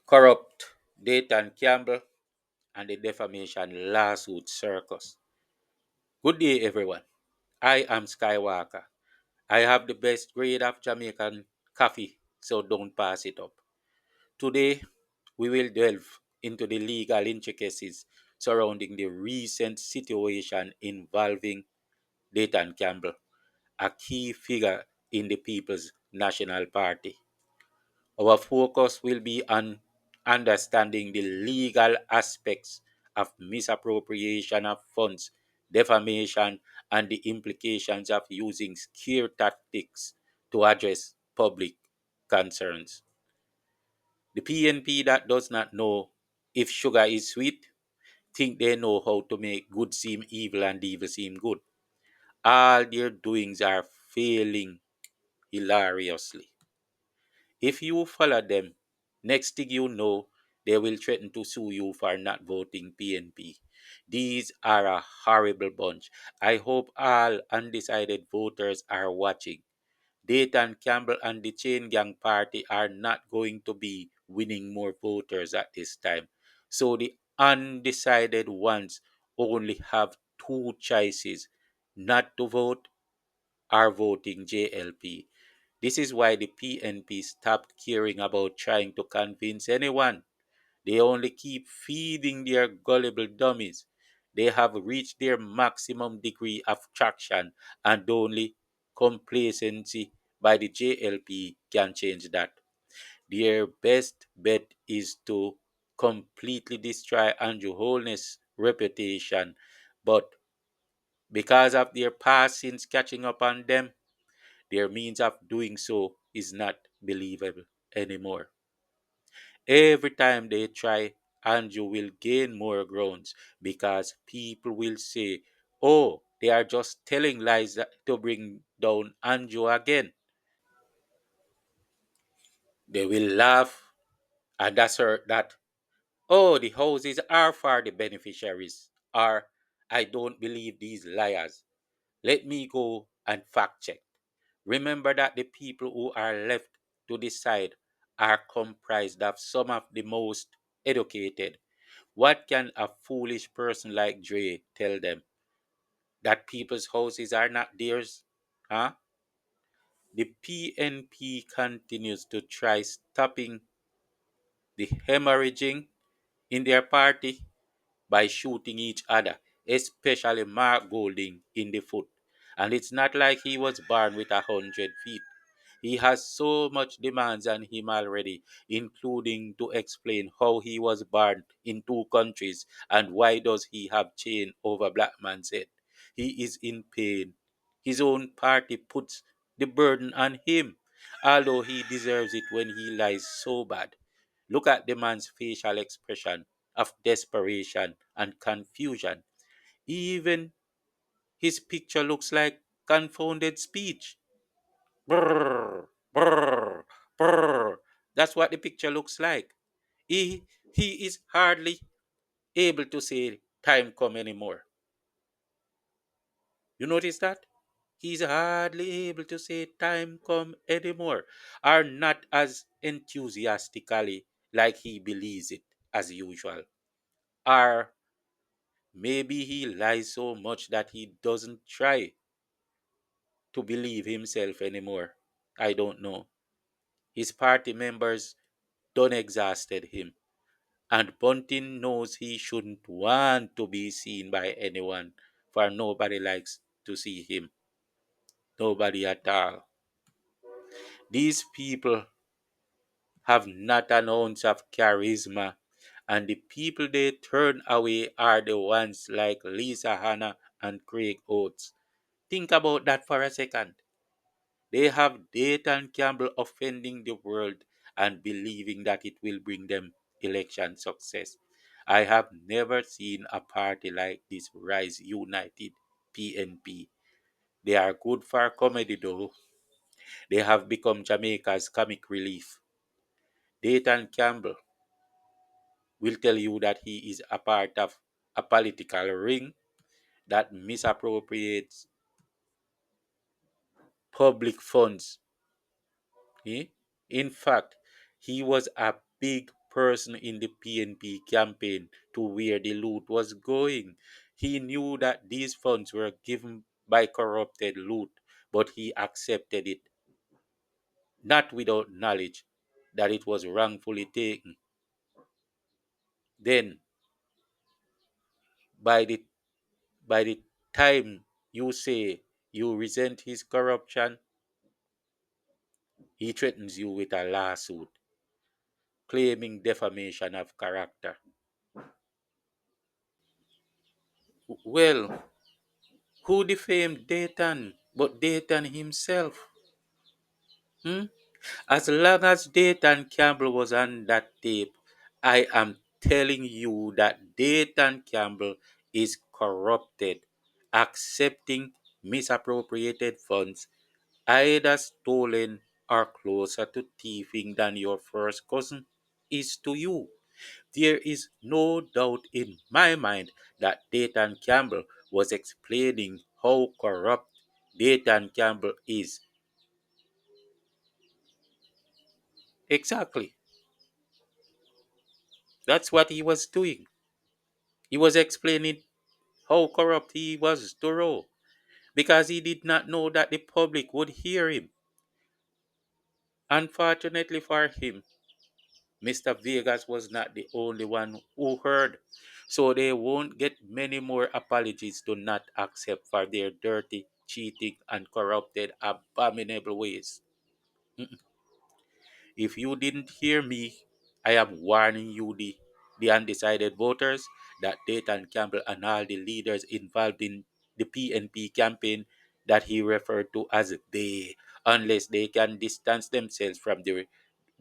corrupt Dayton Campbell, and the defamation lawsuit Circus. Good day, everyone. I am SkyWalker. I have the best grade of Jamaican coffee, so don't pass it up. Today, we will delve into the legal intricacies surrounding the recent situation involving Dayton Campbell, a key figure in the People's National Party. Our focus will be on understanding the legal aspects of misappropriation of funds, defamation, and the implications of using scare tactics to address public concerns. The PNP that does not know if sugar is sweet think they know how to make good seem evil and evil seem good. All their doings are failing hilariously. If you follow them, next thing you know, they will threaten to sue you for not voting PNP. These are a horrible bunch. I hope all undecided voters are watching. Dayton Campbell and the Chain Gang Party are not going to be winning more voters at this time. So the undecided ones only have two choices: not to vote or voting JLP. This is why the PNP stopped caring about trying to convince anyone. They only keep feeding their gullible dummies. They have reached their maximum degree of traction, and only complacency by the JLP can change that. Their best bet is to completely destroy Andrew Holness' reputation, but because of their past sins catching up on them, their means of doing so is not believable anymore. Every time they try, Andrew will gain more grounds because people will say, oh, they are just telling lies to bring down Andrew again. They will laugh and assert that, oh, the houses are for the beneficiaries, or I don't believe these liars. Let me go and fact check. Remember that the people who are left to decide are comprised of some of the most educated. What can a foolish person like Dre tell them? That people's houses are not theirs? Huh? The PNP continues to try stopping the hemorrhaging in their party by shooting each other, especially Mark Golding in the foot. And it's not like he was born with 100 feet. He has so much demands on him already, including to explain how he was born in two countries and why does he have chain over black man's head. He is in pain. His own party puts the burden on him, although he deserves it when he lies so bad. Look at the man's facial expression of desperation and confusion. Even his picture looks like confounded speech. Brrr, brrr, brrr. That's what the picture looks like. He is hardly able to say time come anymore. You notice that? He's hardly able to say time come anymore, or not as enthusiastically like he believes it as usual. Or maybe he lies so much that he doesn't try to believe himself anymore. I don't know. His party members done exhausted him. And Bunting knows he shouldn't want to be seen by anyone, for nobody likes to see him. Nobody at all. These people have not an ounce of charisma, and the people they turn away are the ones like Lisa Hanna and Craig Oates. Think about that for a second. They have Dayton Campbell offending the world and believing that it will bring them election success. I have never seen a party like this rise united, PNP. They are good for comedy though. They have become Jamaica's comic relief. Dayton Campbell will tell you that he is a part of a political ring that misappropriates public funds. Eh? In fact, he was a big person in the PNP campaign to where the loot was going. He knew that these funds were given by corrupted loot, but he accepted it, not without knowledge that it was wrongfully taken. Then, by the by the time you say you resent his corruption, he threatens you with a lawsuit claiming defamation of character. Well, who defamed Dayton but Dayton himself? Hmm? As long as Dayton Campbell was on that tape, I am telling you that Dayton Campbell is corrupted, accepting misappropriated funds, either stolen or closer to thieving than your first cousin is to you. There is no doubt in my mind that Dayton Campbell was explaining how corrupt Dayton Campbell is. Exactly. That's what he was doing. He was explaining how corrupt he was to Roe because he did not know that the public would hear him. Unfortunately for him, Mr. Vegas was not the only one who heard. So they won't get many more apologies to not accept for their dirty, cheating, and corrupted, abominable ways. Mm. If you didn't hear me, I am warning you, the undecided voters, that Dayton Campbell and all the leaders involved in the PNP campaign that he referred to as they, unless they can distance themselves from the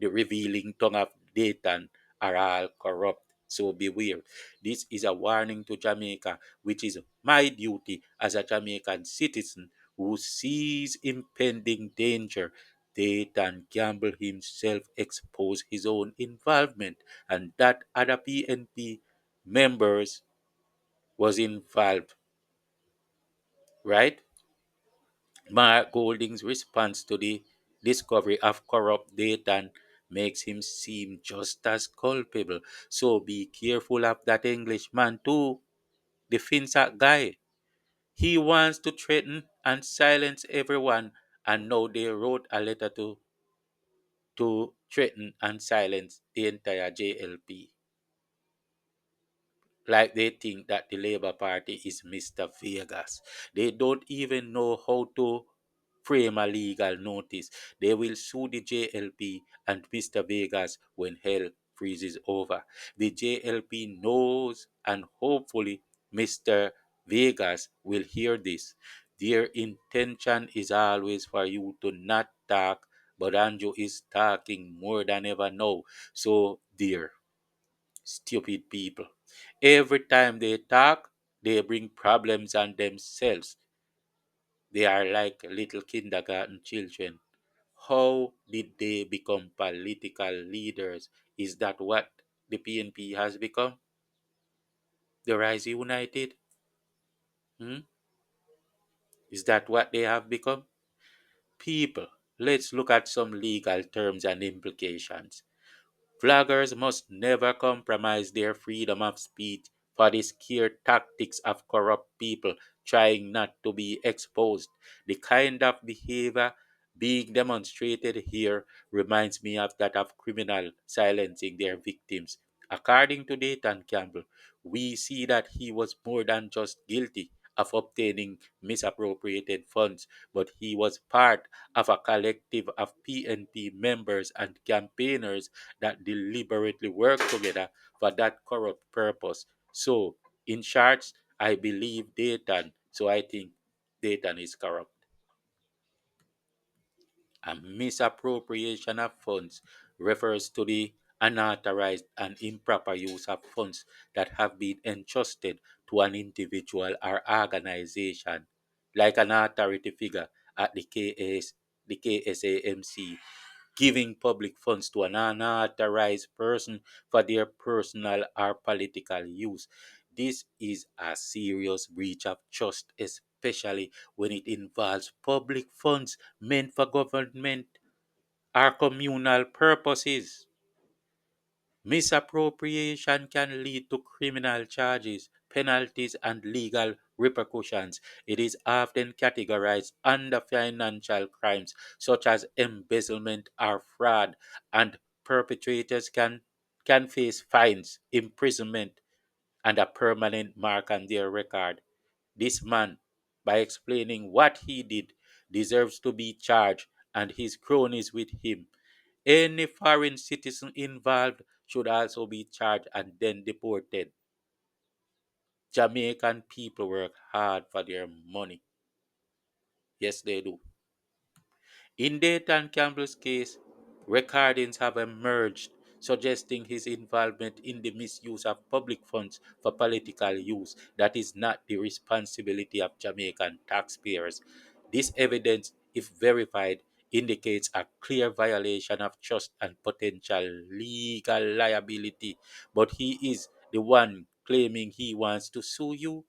revealing tongue of Dayton, are all corrupt. So beware. This is a warning to Jamaica, which is my duty as a Jamaican citizen who sees impending danger. Dayton Campbell himself exposed his own involvement, and that other PNP members was involved, right? Mark Golding's response to the discovery of corrupt Dayton makes him seem just as culpable. So be careful of that Englishman too, the Finsack guy. He wants to threaten and silence everyone, and now they wrote a letter to threaten and silence the entire JLP. Like they think that the Labour Party is Mr. Vegas. They don't even know how to frame a legal notice. They will sue the JLP and Mr. Vegas when hell freezes over. The JLP knows, and hopefully Mr. Vegas will hear this. Their intention is always for you to not talk, but Andrew is talking more than ever now. So, dear stupid people. Every time they talk, they bring problems on themselves. They are like little kindergarten children. How did they become political leaders? Is that what the PNP has become? The Rise United? Hmm? Is that what they have become? People, let's look at some legal terms and implications. Vloggers must never compromise their freedom of speech for the scare tactics of corrupt people trying not to be exposed. The kind of behavior being demonstrated here reminds me of that of criminals silencing their victims. According to Dayton Campbell, we see that he was more than just guilty of obtaining misappropriated funds, but he was part of a collective of PNP members and campaigners that deliberately work together for that corrupt purpose. So, in short, I believe Dayton, so I think Dayton is corrupt. A misappropriation of funds refers to the unauthorized and improper use of funds that have been entrusted to an individual or organization, like an authority figure at the KSAMC, giving public funds to an unauthorized person for their personal or political use. This is a serious breach of trust, especially when it involves public funds meant for government or communal purposes. Misappropriation can lead to criminal charges, penalties, and legal repercussions. It is often categorized under financial crimes such as embezzlement or fraud, and perpetrators can face fines, imprisonment, and a permanent mark on their record. This man, by explaining what he did, deserves to be charged, and his cronies with him. Any foreign citizen involved should also be charged and then deported. Jamaican people work hard for their money. Yes, they do. In Dayton Campbell's case, recordings have emerged suggesting his involvement in the misuse of public funds for political use. That is not the responsibility of Jamaican taxpayers. This evidence, if verified, indicates a clear violation of trust and potential legal liability. But he is the one claiming he wants to sue you.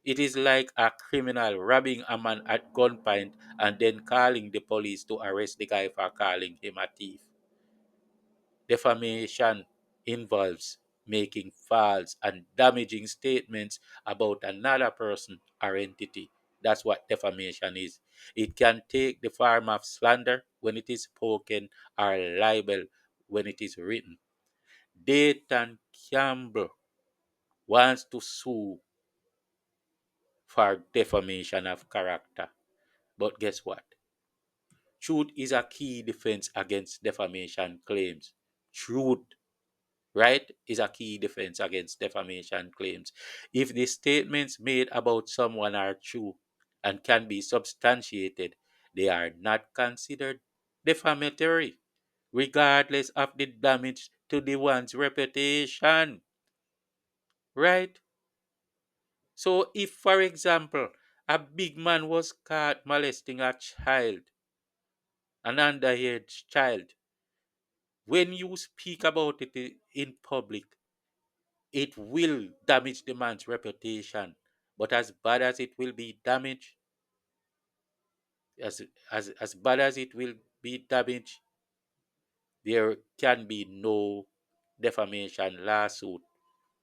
It is like a criminal robbing a man at gunpoint and then calling the police to arrest the guy for calling him a thief. Defamation involves making false and damaging statements about another person or entity. That's what defamation is. It can take the form of slander when it is spoken or libel when it is written. Dayton Campbell wants to sue for defamation of character. But guess what? Truth is a key defense against defamation claims. Truth, right, is a key defense against defamation claims. If the statements made about someone are true and can be substantiated, they are not considered defamatory, regardless of the damage to the one's reputation. Right? So, if, for example, a big man was caught molesting a child, an underage child, when you speak about it in public, it will damage the man's reputation. But as bad as it will be damaged, as bad as it will be damaged, there can be no defamation lawsuit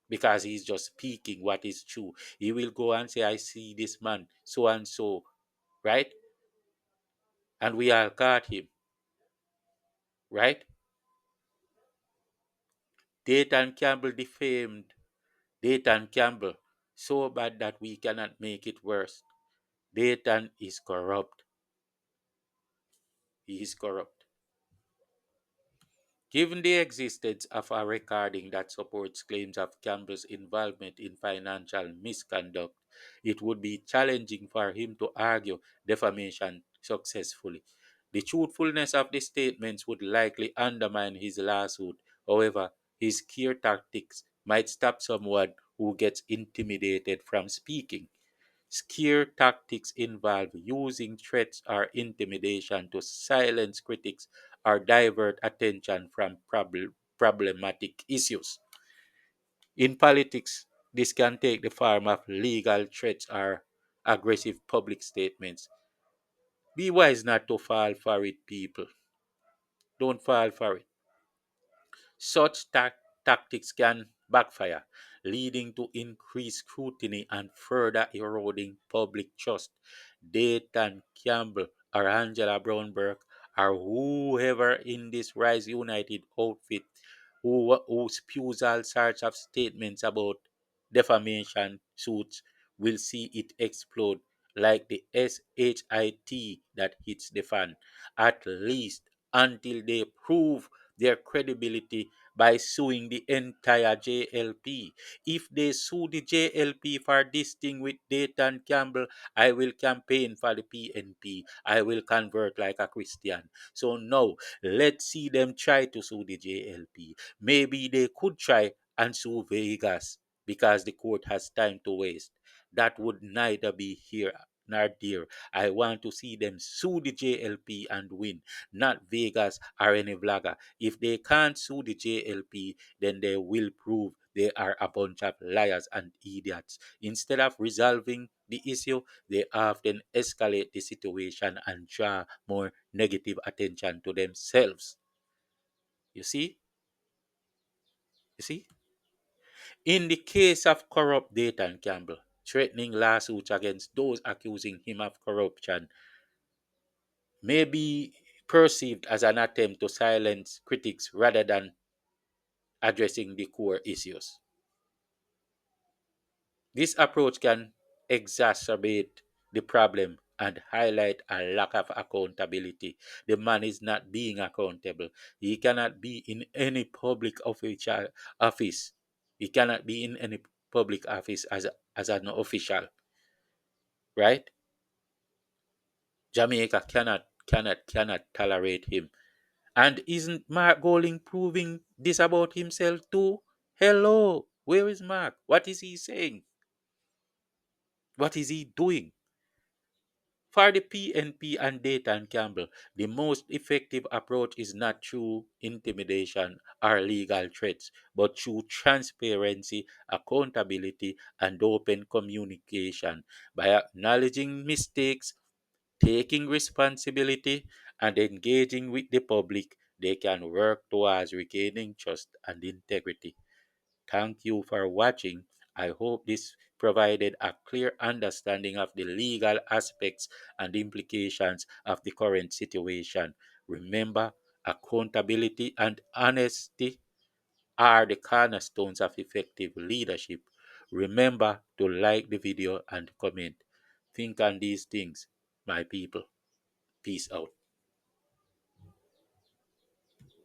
because he's just speaking what is true. He will go and say, I see this man, so and so, right? And we all caught him, right? Dayton Campbell defamed Dayton Campbell so bad that we cannot make it worse. Dayton is corrupt. He is corrupt. Given the existence of a recording that supports claims of Campbell's involvement in financial misconduct, it would be challenging for him to argue defamation successfully. The truthfulness of the statements would likely undermine his lawsuit. However, his scare tactics might stop someone who gets intimidated from speaking. Scare tactics involve using threats or intimidation to silence critics or divert attention from problematic issues. In politics, this can take the form of legal threats or aggressive public statements. Be wise not to fall for it, people. Don't fall for it. Such tactics can backfire, leading to increased scrutiny and further eroding public trust. Dayton Campbell or Angela Brownberg or whoever in this Rise United outfit who spews all sorts of statements about defamation suits will see it explode like the SHIT that hits the fan, at least until they prove their credibility by suing the entire JLP. If they sue the JLP for this thing with Dayton Campbell, I will campaign for the PNP. I will convert like a Christian. So now, let's see them try to sue the JLP. Maybe they could try and sue Vegas because the court has time to waste. That would neither be here nor there. I want to see them sue the JLP and win, not Vegas or any vlogger. If they can't sue the JLP, then they will prove they are a bunch of liars and idiots. Instead of resolving the issue, they often escalate the situation and draw more negative attention to themselves. You see? You see? In the case of corrupt Dayton Campbell, threatening lawsuits against those accusing him of corruption may be perceived as an attempt to silence critics rather than addressing the core issues. This approach can exacerbate the problem and highlight a lack of accountability. The man is not being accountable. He cannot be in any public official office. He cannot be in any public office as an official, right? Jamaica cannot tolerate him. And isn't Mark Golding proving this about himself too? Hello, where is Mark? What is he saying? What is he doing? For the PNP and Dayton Campbell, the most effective approach is not through intimidation or legal threats, but through transparency, accountability, and open communication. By acknowledging mistakes, taking responsibility, and engaging with the public, they can work towards regaining trust and integrity. Thank you for watching. I hope this provided a clear understanding of the legal aspects and implications of the current situation. Remember, accountability and honesty are the cornerstones of effective leadership. Remember to like the video and comment. Think on these things, my people. Peace out.